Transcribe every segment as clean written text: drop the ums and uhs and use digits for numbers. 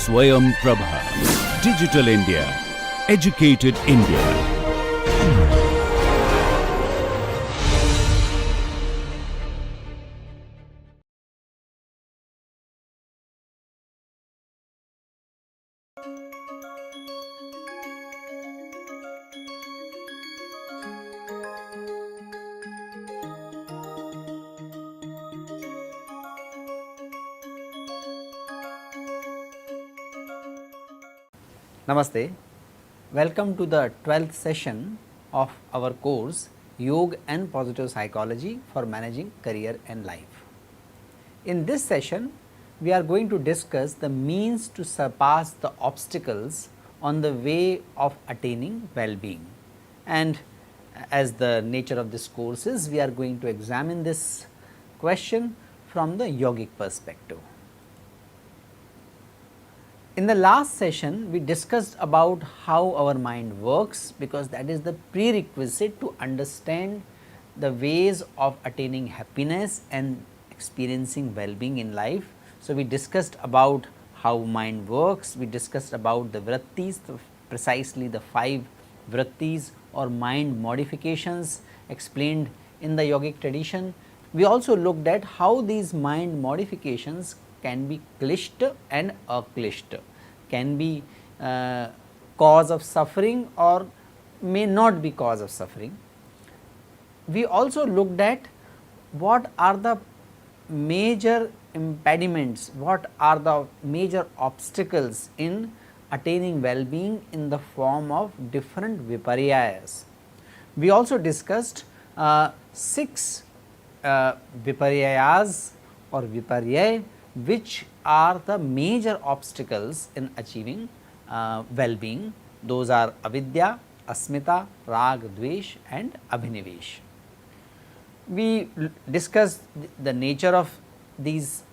Swayam Prabha. Digital India. Educated India. Namaste. Welcome to the 12th session of our course Yoga and Positive Psychology for Managing Career and Life. In this session, we are going to discuss the means to surpass the obstacles on the way of attaining well-being. And as the nature of this course is, we are going to examine this question from the yogic perspective. In the last session, we discussed about how our mind works, because that is the prerequisite to understand the ways of attaining happiness and experiencing well-being in life. So, we discussed about how mind works, we discussed about the vrittis, precisely the 5 vrittis or mind modifications explained in the yogic tradition. We also looked at how these mind modifications can be klishta and aklishta, can be cause of suffering or may not be cause of suffering. We also looked at what are the major impediments, what are the major obstacles in attaining well-being in the form of different viparyayas. We also discussed 6 viparyayas or viparyaya, which are the major obstacles in achieving well-being. Those are avidya, asmita, rag, dvesh and abhinivesh. We discussed the nature of these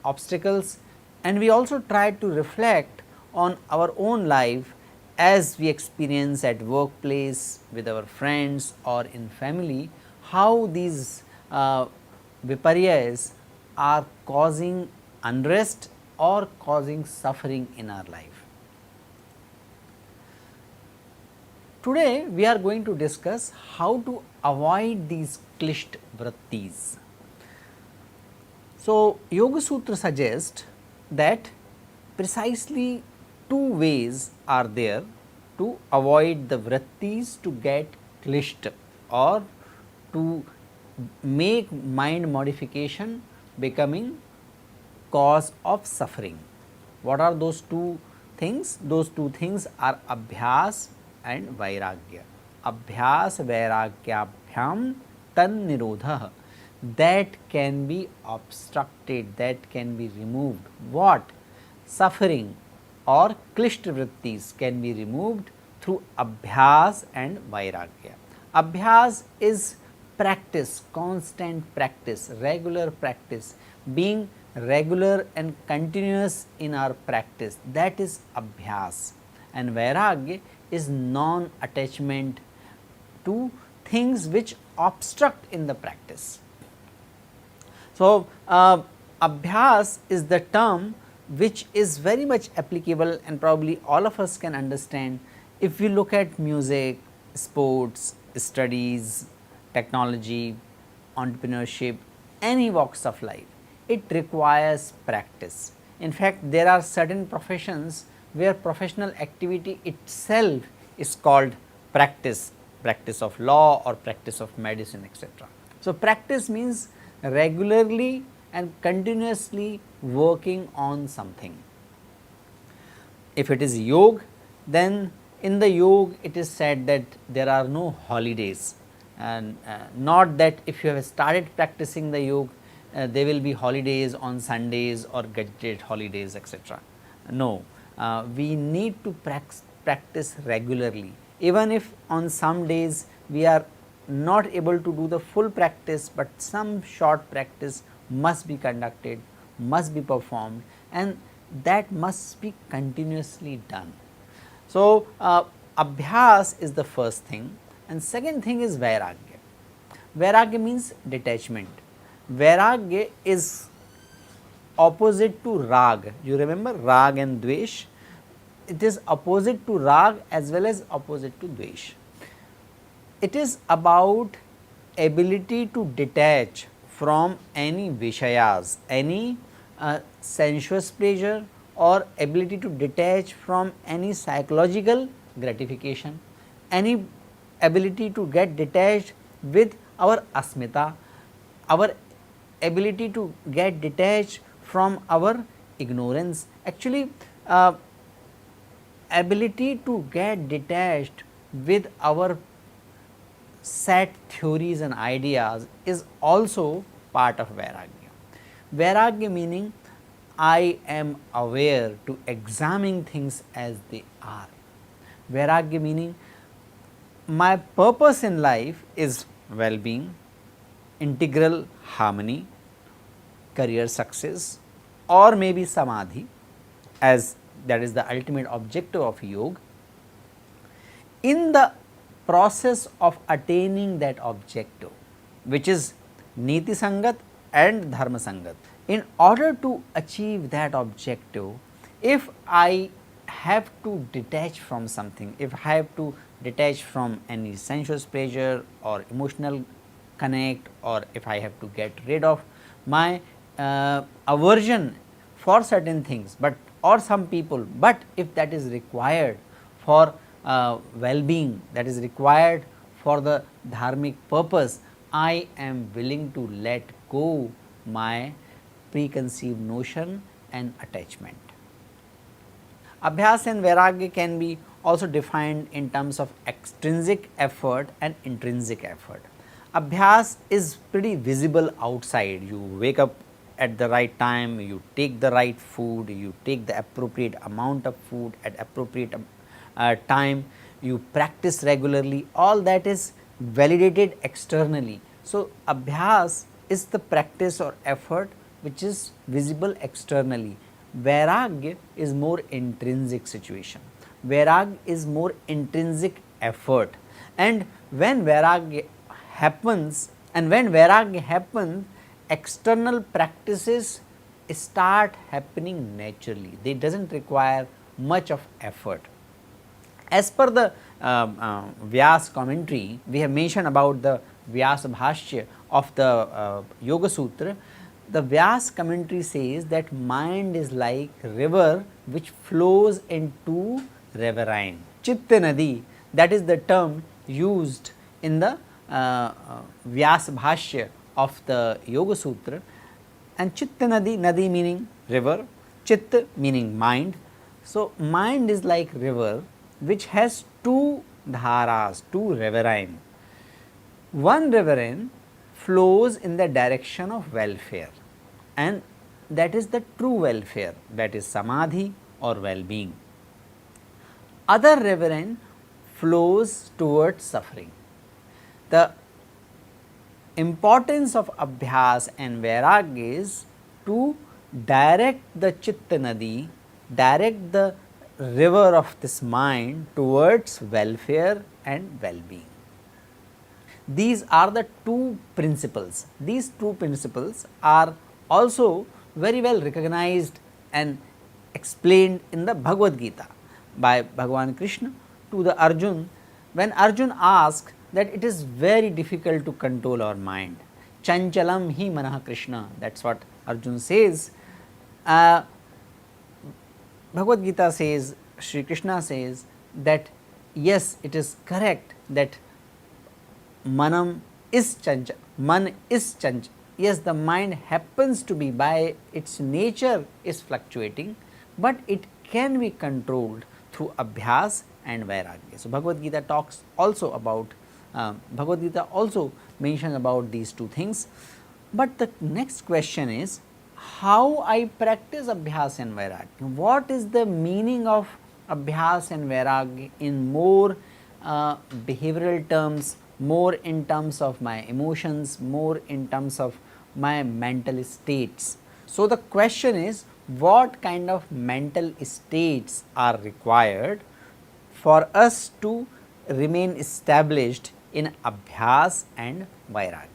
obstacles, and we also tried to reflect on our own life as we experience at workplace, with our friends or in family, how these viparyas are causing unrest or causing suffering in our life. Today, we are going to discuss how to avoid these klishta vrittis. So, Yoga Sutra suggests that precisely 2 ways are there to avoid the vrittis to get klishta or to make mind modification becoming cause of suffering. What are those 2 things? Those 2 things are abhyas and vairagya. Abhyas vairagyabhyam tan nirodha, that can be obstructed, that can be removed. What? Suffering or klishta vrittis can be removed through abhyas and vairagya. Abhyas is practice, constant practice, regular practice, being regular and continuous in our practice, that is abhyas. And vairagya is non-attachment to things which obstruct in the practice. So, abhyas is the term which is very much applicable and probably all of us can understand if we look at music, sports, studies, technology, entrepreneurship, any walks of life. It requires practice. In fact, there are certain professions where professional activity itself is called practice, practice of law or practice of medicine, etc. So, practice means regularly and continuously working on something. If it is yoga, then in the yoga it is said that there are no holidays, and not that if you have started practicing the yoga, there will be holidays on Sundays or gadget holidays, etc. No, we need to practice regularly. Even if on some days we are not able to do the full practice, but some short practice must be conducted, must be performed, and that must be continuously done. So, abhyas is the first thing, and second thing is vairagya. Vairagya means detachment. Vairagya is opposite to rag. You remember rag and dvesh? It is opposite to rag as well as opposite to dvesh. It is about ability to detach from any vishayas, any sensuous pleasure, or ability to detach from any psychological gratification, any ability to get detached with our asmita, our ability to get detached from our ignorance. Actually, ability to get detached with our set theories and ideas is also part of Vairagya. Vairagya meaning I am aware to examine things as they are. Vairagya meaning my purpose in life is well-being, integral harmony, career success, or maybe samadhi, as that is the ultimate objective of yoga. In the process of attaining that objective, which is niti sangat and dharma sangat, in order to achieve that objective, if I have to detach from something, if I have to detach from any sensuous pleasure or emotional connect, or if I have to get rid of my aversion for certain things, but or some people, but if that is required for well-being, that is required for the dharmic purpose, I am willing to let go my preconceived notion and attachment. Abhyas and Vairagya can be also defined in terms of extrinsic effort and intrinsic effort. Abhyas is pretty visible outside. You wake up at the right time, you take the right food, you take the appropriate amount of food at appropriate time, you practice regularly, all that is validated externally. So, Abhyas is the practice or effort which is visible externally. Vairagya is more intrinsic situation. Vairagya is more intrinsic effort, and when Vairagya happens, external practices start happening naturally. They does not require much of effort. As per the Vyas commentary, we have mentioned about the Vyas Bhashya of the Yoga Sutra. The Vyas commentary says that mind is like river which flows into riverine. Chitta Nadi, that is the term used in the Vyas Bhashya of the Yoga Sutra, and Chitta Nadi, Nadi meaning river, Chitta meaning mind. So, mind is like river which has two dharas, two riverine. One riverine flows in the direction of welfare, and that is the true welfare, that is samadhi or well-being. Other riverine flows towards suffering. The importance of Abhyas and Vairagya is to direct the Chitta Nadi, direct the river of this mind towards welfare and well-being. These are the two principles. These two principles are also very well recognized and explained in the Bhagavad Gita by Bhagavan Krishna to the Arjun, when Arjun asked that it is very difficult to control our mind. Chanchalam hi manah Krishna, that is what Arjun says. Bhagavad Gita says, Shri Krishna says that yes, it is correct that man is chanchal. Yes, the mind happens to be, by its nature is fluctuating, but it can be controlled through Abhyas and Vairagya. So, Bhagavad Gita talks also about, Bhagavad Gita also mentions about these two things. But the next question is, how I practice Abhyas and Vairagya? What is the meaning of Abhyas and Vairagya in more behavioral terms, more in terms of my emotions, more in terms of my mental states? So, the question is, what kind of mental states are required for us to remain established in Abhyas and Vairagya?